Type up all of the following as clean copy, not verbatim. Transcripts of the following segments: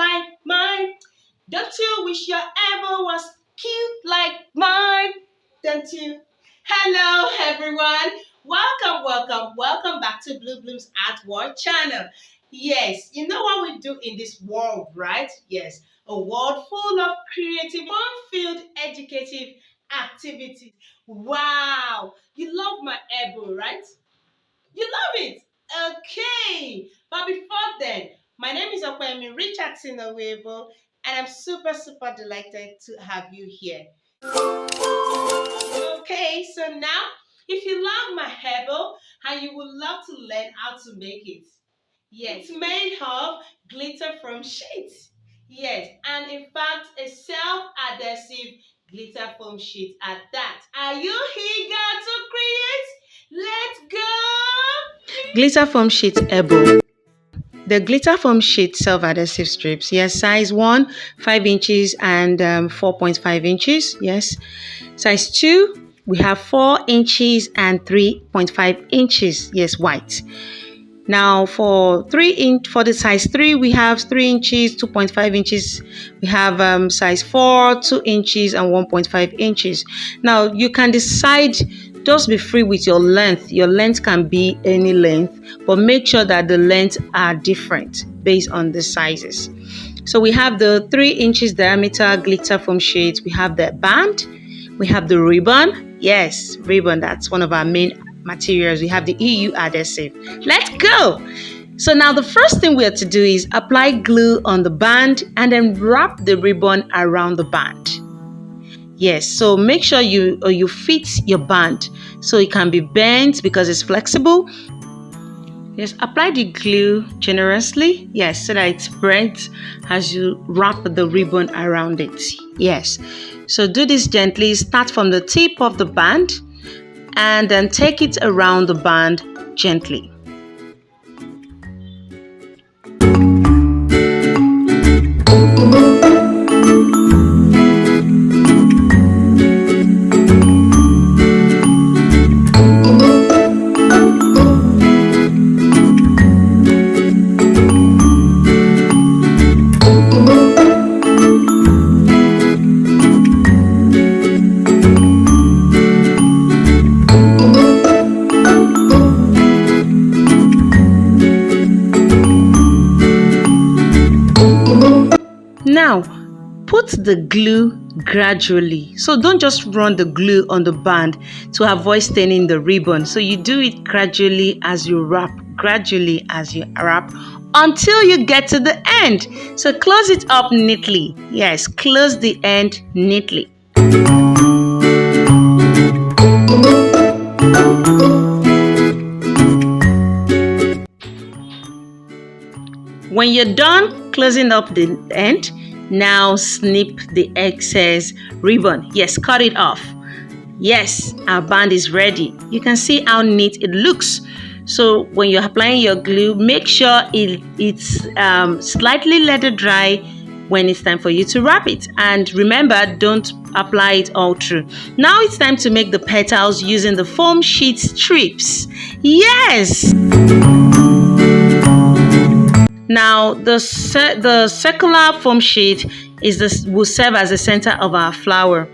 like mine? Don't you wish your elbow was cute like mine? Don't you? Hello, everyone. Welcome back to Blue Bloom's Artwork channel. Yes, you know what we do in this world, right? Yes, a world full of creative, fun-filled, educative activities. Wow, you love my elbow, right? You love it. Okay. But before then, my name is Okwemi Richardson Owebo, and I'm super delighted to have you here. Okay, so now, if you love my herbal and you would love to learn how to make it, yes, it's made of glitter from sheets. Yes, and in fact, a self-adhesive glitter foam sheet at that. Are you eager to create? Let's go! Glitter foam sheet elbow. The glitter foam sheet self-adhesive strips, yes, size 1, 5 inches and 4.5 inches, yes. Size 2, we have 4 inches and 3.5 inches, yes, white. Now for the size 3, we have 3 inches, 2.5 inches. We have size 4, 2 inches and 1.5 inches. Now you can decide, just be free with your length. Your length can be any length, but make sure that the lengths are different based on the sizes. So we have the 3 inches diameter glitter foam sheet. We have the band. We have the ribbon. Yes, ribbon, that's one of our main materials. We have the EU adhesive. Let's go. So now the first thing we have to do is apply glue on the band and then wrap the ribbon around the band. Yes, so make sure you fit your band so it can be bent because it's flexible. Yes, apply the glue generously. Yes, so that it spreads as you wrap the ribbon around it. Yes, so do this gently. Start from the tip of the band and then take it around the band gently. Now, put the glue gradually. So don't just run the glue on the band to avoid staining the ribbon. So you do it gradually as you wrap, until you get to the end. So close it up neatly. Yes, close the end neatly. When you're done closing up the end, now snip the excess ribbon. Yes, cut it off. Yes, our band is ready. You can see how neat it looks. So when you're applying your glue, make sure it's slightly let it dry when it's time for you to wrap it. And remember, don't apply it all through. Now it's time to make the petals using the foam sheet strips. Yes! Now, the circular foam sheet will serve as the center of our flower.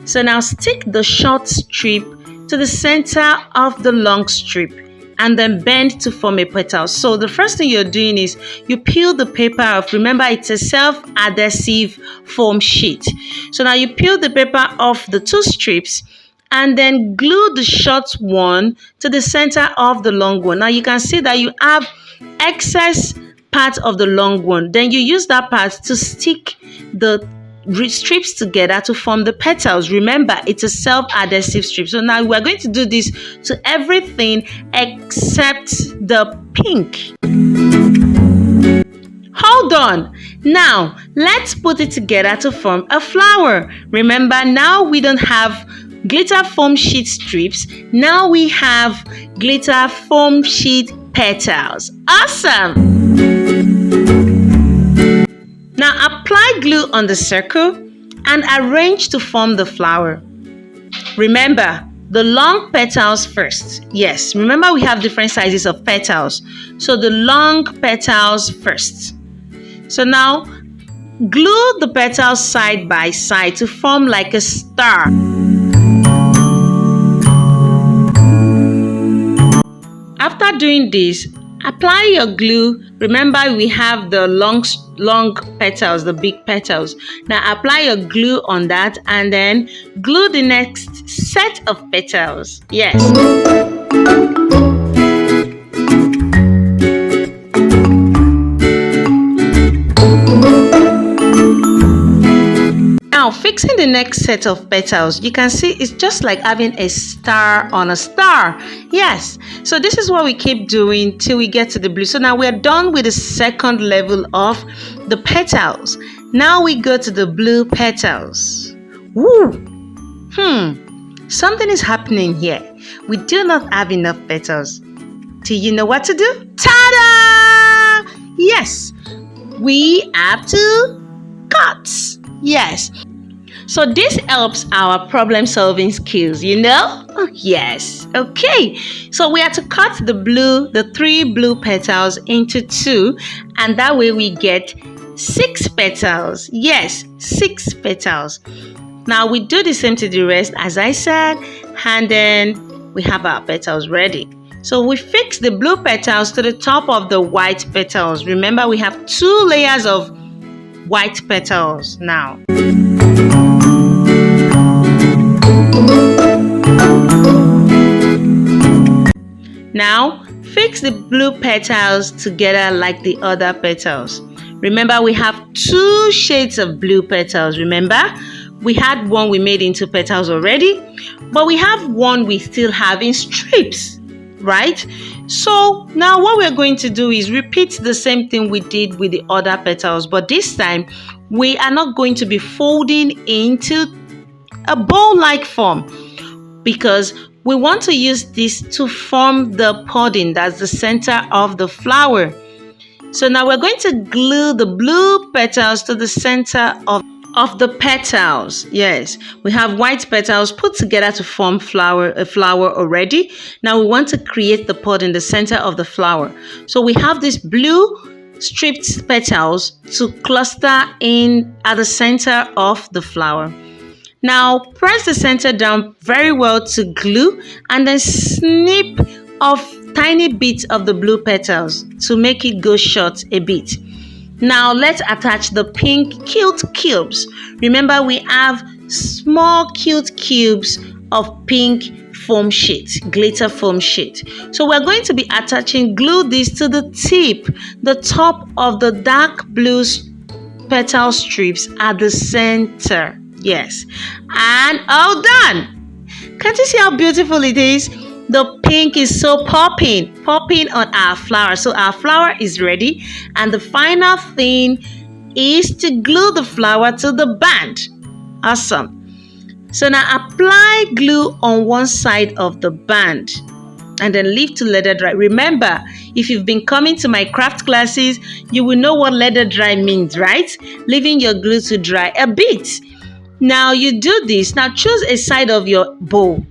So now stick the short strip to the center of the long strip and then bend to form a petal. So the first thing you're doing is you peel the paper off. Remember, it's a self-adhesive foam sheet. So now you peel the paper off the 2 strips and then glue the short one to the center of the long one. Now you can see that you have excess part of the long one. Then you use that part to stick the strips together to form the petals. Remember, it's a self-adhesive strip. So now we're going to do this to everything except the pink. Hold on. Now let's put it together to form a flower. Remember, now we don't have glitter foam sheet strips. Now we have glitter foam sheet petals. Awesome! Now apply glue on the circle and arrange to form the flower. Remember, the long petals first. Yes, remember we have different sizes of petals. So the long petals first. So now glue the petals side by side to form like a star. After doing this, apply your glue. Remember, we have the long petals, the big petals. Now apply your glue on that and then glue the next set of petals. Yes. Now, fixing the next set of petals, you can see it's just like having a star on a star. Yes. So this is what we keep doing till we get to the blue. So now we're done with the second level of the petals. Now we go to the blue petals. Woo! Something is happening here. We do not have enough petals. Do you know what to do? Ta-da! Yes. We have to cut. Yes. So this helps our problem solving skills, you know? Yes. Okay. So we have to cut the three blue petals into two, and that way we get 6 petals. Yes, 6 petals. Now we do the same to the rest, as I said, and then we have our petals ready. So we fix the blue petals to the top of the white petals. Remember, we have 2 layers of white petals now. Now, fix the blue petals together like the other petals. Remember, we have 2 shades of blue petals. Remember, we had one we made into petals already, but we have one we still have in strips, right? So now what we're going to do is repeat the same thing we did with the other petals, but this time we are not going to be folding into a bowl-like form, because we want to use this to form the pudding that's the center of the flower. So now we're going to glue the blue petals to the center of the petals. Yes, we have white petals put together to form a flower already. Now we want to create the pod in the center of the flower. So we have these blue stripped petals to cluster in at the center of the flower. Now press the center down very well to glue, and then snip off tiny bits of the blue petals to make it go short a bit. Now let's attach the pink cute cubes. Remember, we have small cute cubes of pink foam sheet, glitter foam sheet. So we're going to be attaching glue this to the tip, the top of the dark blue petal strips at the center. Yes, and all done. Can't you see how beautiful it is? The pink is so popping on our flower. So our flower is ready, and the final thing is to glue the flower to the band. Awesome. So now apply glue on one side of the band and then leave to let it dry. Remember, if you've been coming to my craft classes, you will know what let it dry means, right? Leaving your glue to dry a bit. Now you do this. Now choose a side of your bowl.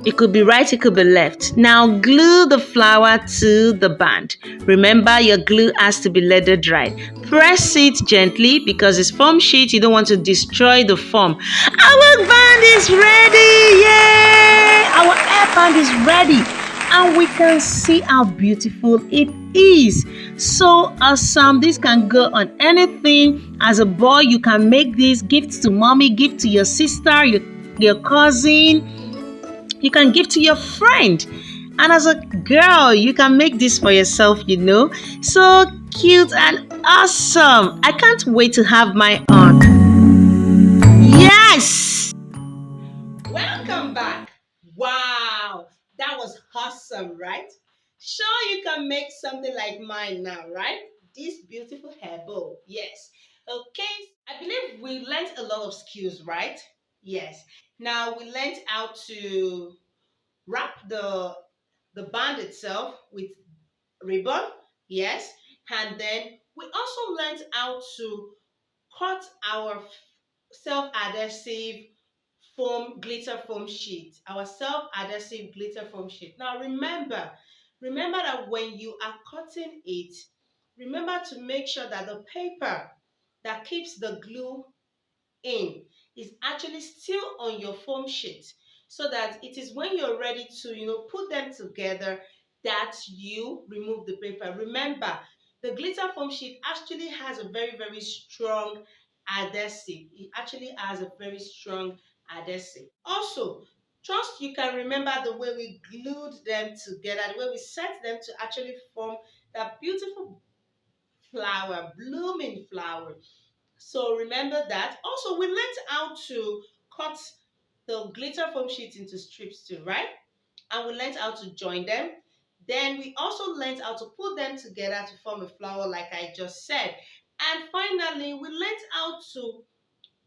It could be right, it could be left. Now glue the flower to the band. Remember, your glue has to be leather dried. Press it gently because it's foam sheet. You don't want to destroy the foam. Our band is ready! Yay! Our air band is ready. And we can see how beautiful it is. So awesome. This can go on anything. As a boy, you can make this gift to mommy, gift to your sister, your cousin. You can give to your friend. And as a girl, you can make this for yourself, you know. So cute and awesome. I can't wait to have my own. Yes! Welcome back. Wow, that was awesome, right? Sure, you can make something like mine now, right? This beautiful hair bow. Yes. Okay, I believe we learned a lot of skills, right? Yes. Now we learned how to wrap the band itself with ribbon. Yes. And then we also learned how to cut our self-adhesive glitter foam sheet, our self-adhesive glitter foam sheet. Now remember that when you are cutting it, remember to make sure that the paper that keeps the glue in is actually still on your foam sheet, so that it is when you're ready to put them together that you remove the paper. Remember, the glitter foam sheet actually has a very, very strong adhesive. It actually has a very strong adhesive. Also, trust you can remember the way we glued them together, the way we set them to actually form that beautiful flower, blooming flower. So remember that. Also, we learned how to cut the glitter foam sheet into strips too, right? And we learned how to join them. Then we also learned how to put them together to form a flower, like I just said. And finally, we learned how to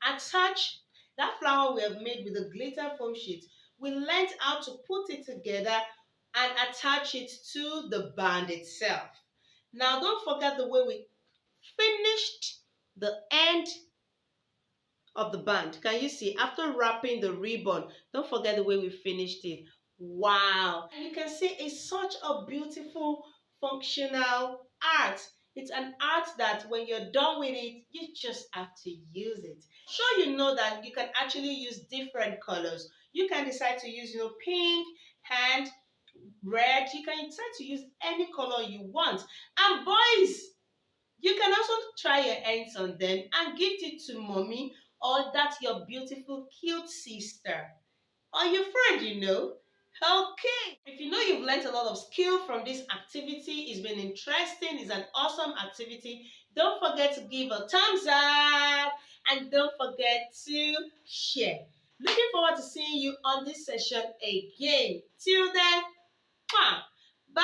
attach that flower we have made with the glitter foam sheet. We learned how to put it together and attach it to the band itself. Now, don't forget the way we finished the end of the band. Can you see? After wrapping the ribbon, don't forget the way we finished it. Wow. And you can see it's such a beautiful functional art. It's an art that when you're done with it, you just have to use it. Sure, you know that you can actually use different colors. You can decide to use, pink and red. You can decide to use any color you want. And boys, you can also try your hands on them and gift it to mommy or that your beautiful cute sister or your friend. Okay. If you know you've learned a lot of skill from this activity, it's been interesting, it's an awesome activity, don't forget to give a thumbs up and don't forget to share. Looking forward to seeing you on this session again. Till then, bye.